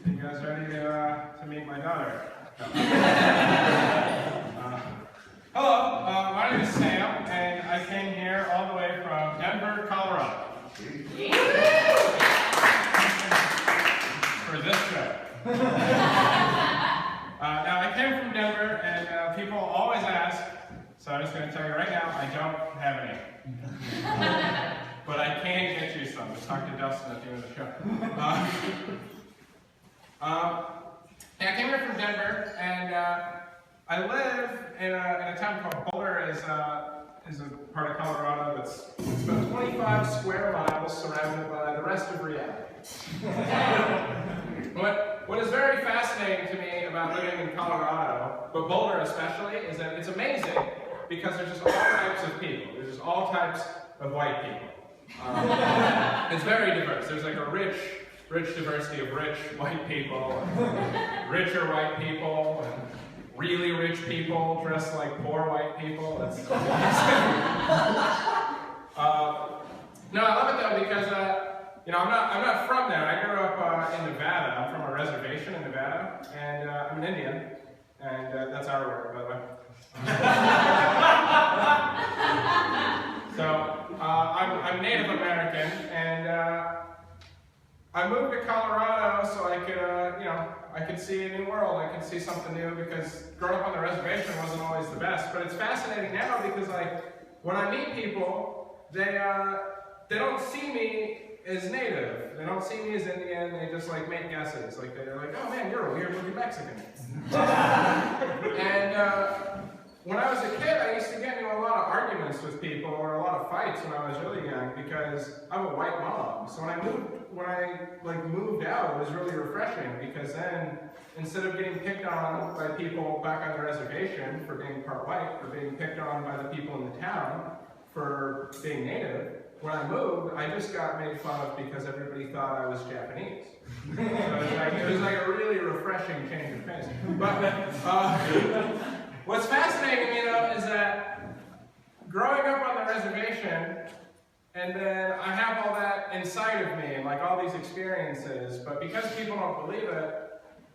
You guys ready to meet my daughter? Hello, my name is Sam, and I came here all the way from Denver, Colorado. For this trip. Now, I came from Denver, and people always ask, so I'm just going to tell you right now, I don't have any. But I can get you some. Just talk to Dustin at the end of the show. I came here from Denver, and I live in a town called Boulder, is a part of Colorado that's about 25 square miles surrounded by the rest of reality. What is very fascinating to me about living in Colorado, but Boulder especially, is that it's amazing because there's just all types of people. There's just all types of white people. It's very diverse. There's like a rich diversity of rich white people, and richer white people, and really rich people dressed like poor white people. That's no, I love it though because I'm not from there. I grew up in Nevada. I'm from a reservation in Nevada, and I'm an Indian, and that's our word, by the way. So I'm Native American, and I moved to Colorado so I could, I could see a new world. I could see something new because growing up on the reservation wasn't always the best. But it's fascinating now because, when I meet people, they don't see me as Native. They don't see me as Indian. They just make guesses. They're like, oh man, you're a weird-looking Mexican. And when I was a kid, I used to get into a lot of arguments with people or a lot of fights when I was really young because I'm a white mom. So when I moved out, it was really refreshing because then instead of getting picked on by people back on the reservation for being part white, for being picked on by the people in the town for being Native, when I moved, I just got made fun of because everybody thought I was Japanese. So it was like a really refreshing change of pace. But what's fascinating to me though is that growing up on the reservation, and then I have all that inside of me, and all these experiences, but because people don't believe it,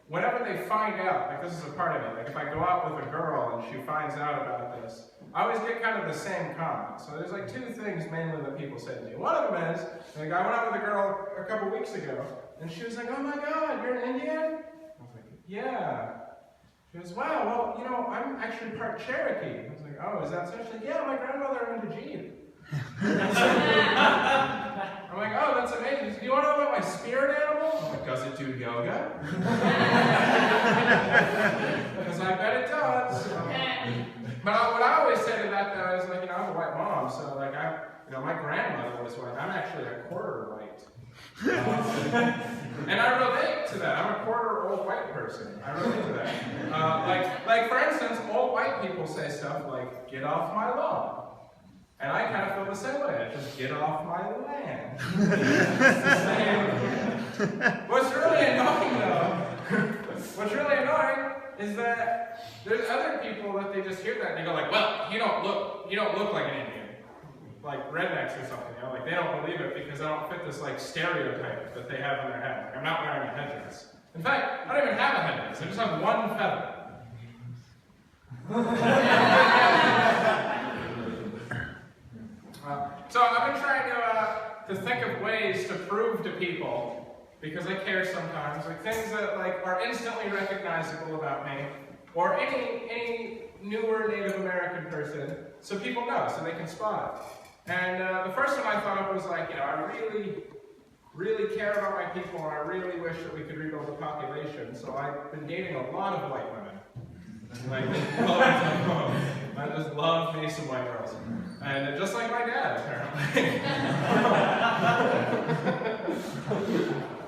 whenever they find out, this is a part of it, if I go out with a girl and she finds out about this, I always get kind of the same comment. So there's two things mainly that people say to me. One of them is, I went out with a girl a couple weeks ago, and she was like, oh my God, you're an Indian? I was like, yeah. She goes, wow, well, I'm actually part Cherokee. I was like, oh, is that so? She's like, yeah, my grandmother owned a Jeep. I'm like, oh, that's amazing. She said, do you want to know about my spirit animal? I'm like, does it do yoga? Because I bet it does. But what I always say to that, though, is I'm a white mom, so my grandmother was white. I'm actually a quarter white. And I relate to that. I'm a quarter old white person. I relate to that. For instance, old white people say stuff like, get off my lawn. And I kind of feel the same way. Just get off my land. What's really annoying, though, is that there's other people that they just hear that and they go well, you don't look like an Indian. Like rednecks or something, they don't believe it because I don't fit this stereotype that they have in their head. I'm not wearing a headdress. In fact, I don't even have a headdress. I just have one feather. So I've been trying to think of ways to prove to people, because I care sometimes, things that are instantly recognizable about me, or any newer Native American person, so people know, so they can spot it. And the first one I thought of was I really care about my people, and I really wish that we could rebuild the population. So I've been dating a lot of white women. I just love me some white girls. And just like my dad, apparently.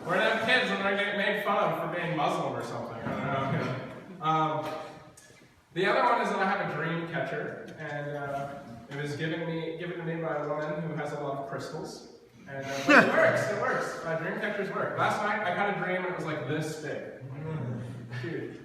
We're gonna have kids and they're getting made fun of for being Muslim or something. I don't know. The other one is that I have a dream catcher, and it was given to me by a woman who has a lot of crystals. And but it works. Dream catchers work. Last night I had a dream and it was this big. Huge.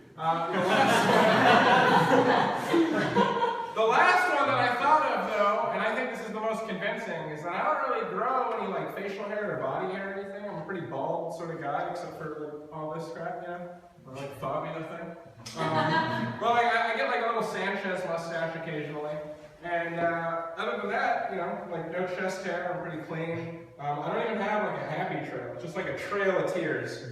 The last one that I thought of though, and I think think this is the most convincing, is that I don't really grow any like facial hair or body hair or anything. I'm a pretty bald sort of guy, except for like all this crap, you know? Or like Fabio thing. Well, like, I get like a little Sanchez mustache occasionally. And other than that, you know, like no chest hair, I'm pretty clean. I don't even have like a happy trail, it's just like a trail of tears.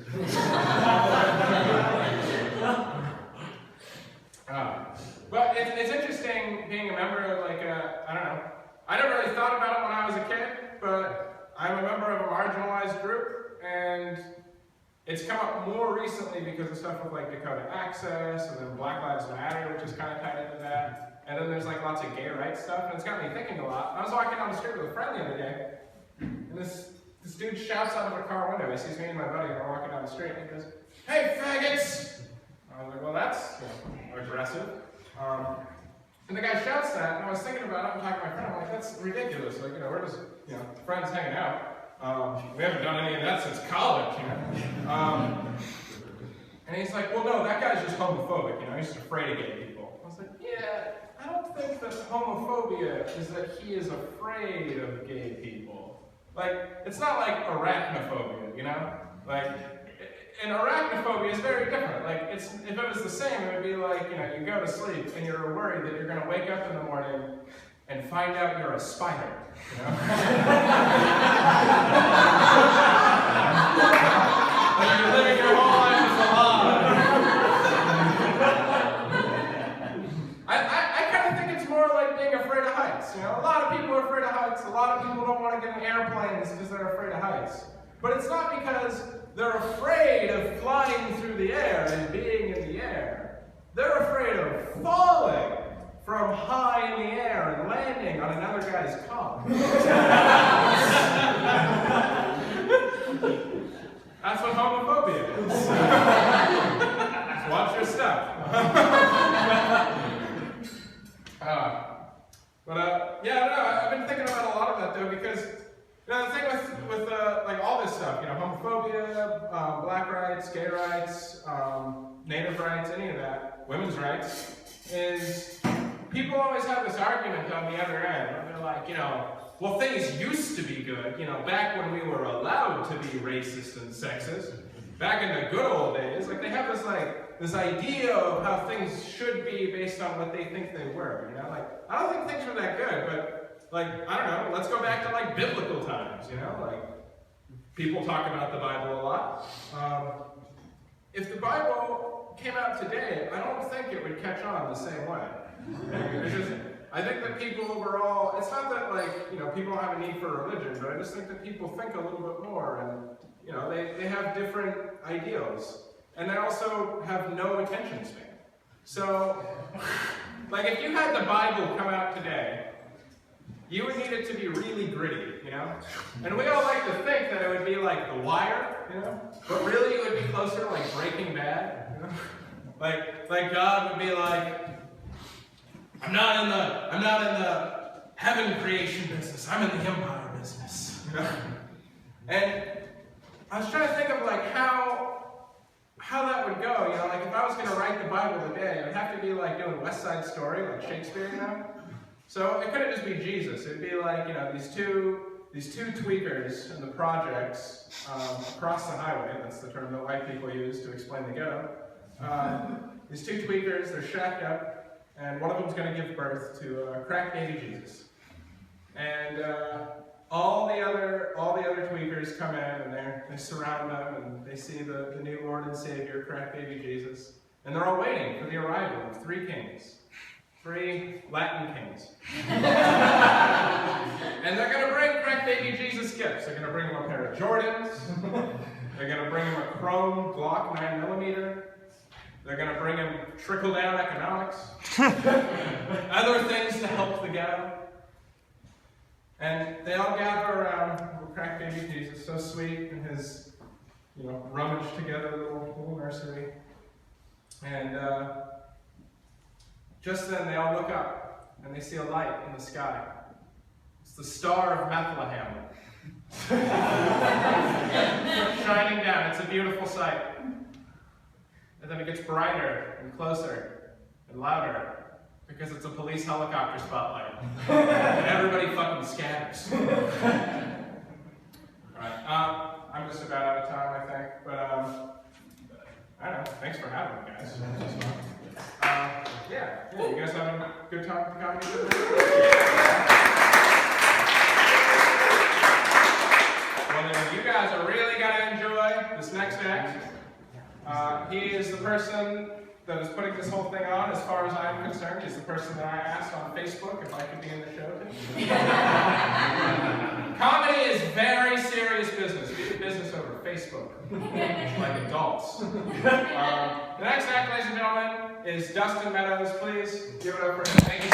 But it's interesting being a member of like I don't know. I never really thought about it when I was a kid, but I'm a member of a marginalized group, and it's come up more recently because of stuff with like Dakota Access, and then Black Lives Matter, which is kind of tied into that. And then there's like lots of gay rights stuff, and it's got me thinking a lot. I was walking down the street with a friend the other day, and this dude shouts out of a car window. He sees me and my buddy, and we're walking down the street, and he goes, "Hey, faggots!" I was like, well, that's aggressive. And the guy shouts that, and I was thinking about it, I'm talking to my friend, I'm like, that's ridiculous. Like, you know, we're just, you know, friends hanging out. We haven't done any of that since college, you know. And he's like, well, no, that guy's just homophobic, you know, he's just afraid of gay people. I was like, yeah, I don't think that homophobia is that he is afraid of gay people. Like, it's not like arachnophobia, you know? Like, and arachnophobia is very different. Like, if it was the same, it would be like, you know, you go to sleep and you're worried that you're going to wake up in the morning and find out you're a spider, you know? Like you're living your whole life as a lie. I kind of think it's more like being afraid of heights, you know? A lot of people are afraid of heights. A lot of people don't want to get in airplanes because they're afraid of heights. But it's not because they're afraid of flying through the air and being in the air. They're afraid of falling from high in the air and landing on another guy's cock. That's what homophobia is. So watch your step. Yeah, no, I've been thinking about a lot of that though, because you know, the thing with like all this stuff, you know, homophobia, black rights, gay rights, native rights, any of that, women's rights, is people always have this argument on the other end, where they're like, you know, well, things used to be good, you know, back when we were allowed to be racist and sexist, back in the good old days, like they have this like, this idea of how things should be based on what they think they were, you know, like, I don't think things were that good, but like, I don't know, let's go back to like biblical times, you know, like people talk about the Bible a lot. If the Bible came out today, I don't think it would catch on the same way. I think that people overall, it's not that like, you know, people don't have a need for religion, but I just think that people think a little bit more and, you know, they have different ideals. And they also have no attention span. So, like if you had the Bible come out today, you would need it to be really gritty, you know? And we all like to think that it would be like The Wire, you know? But really it would be closer to like Breaking Bad, you know? Like God would be like, I'm not in the heaven creation business, I'm in the empire business, you know? And I was trying to think of like how that would go, you know? Like if I was gonna write the Bible today, it would have to be like doing West Side Story, like Shakespeare, you know? So it couldn't just be Jesus. It'd be like, you know, these two tweakers in the projects across the highway. That's the term that white people use to explain the ghetto. These two tweakers, they're shacked up, and one of them's going to give birth to crack baby Jesus. And all the other tweakers come in, and they surround them, and they see the new Lord and Savior, crack baby Jesus, and they're all waiting for the arrival of 3 kings. 3 Latin kings. And they're going to bring crack baby Jesus gifts. They're going to bring him a pair of Jordans. They're going to bring him a chrome Glock 9mm. They're going to bring him trickle-down economics. Other things to help the ghetto. And they all gather around crack baby Jesus, so sweet in his, you know, rummaged together little nursery. And just then, they all look up, and they see a light in the sky. It's the Star of Bethlehem. Shining down. It's a beautiful sight. And then it gets brighter and closer and louder. Because it's a police helicopter spotlight. And everybody fucking scatters. Alright, I'm just about out of time, I think. But, I don't know. Thanks for having me, guys. Yeah, you guys having a good time with the comedy show? Well, then you guys are really going to enjoy this next act. He is the person that is putting this whole thing on, as far as I'm concerned. He's the person that I asked on Facebook if I could be in the show today. Comedy is very serious business. We do business over Facebook, like adults. The next act, ladies and gentlemen, is Dustin Meadows. Please give it up for him. Thank you.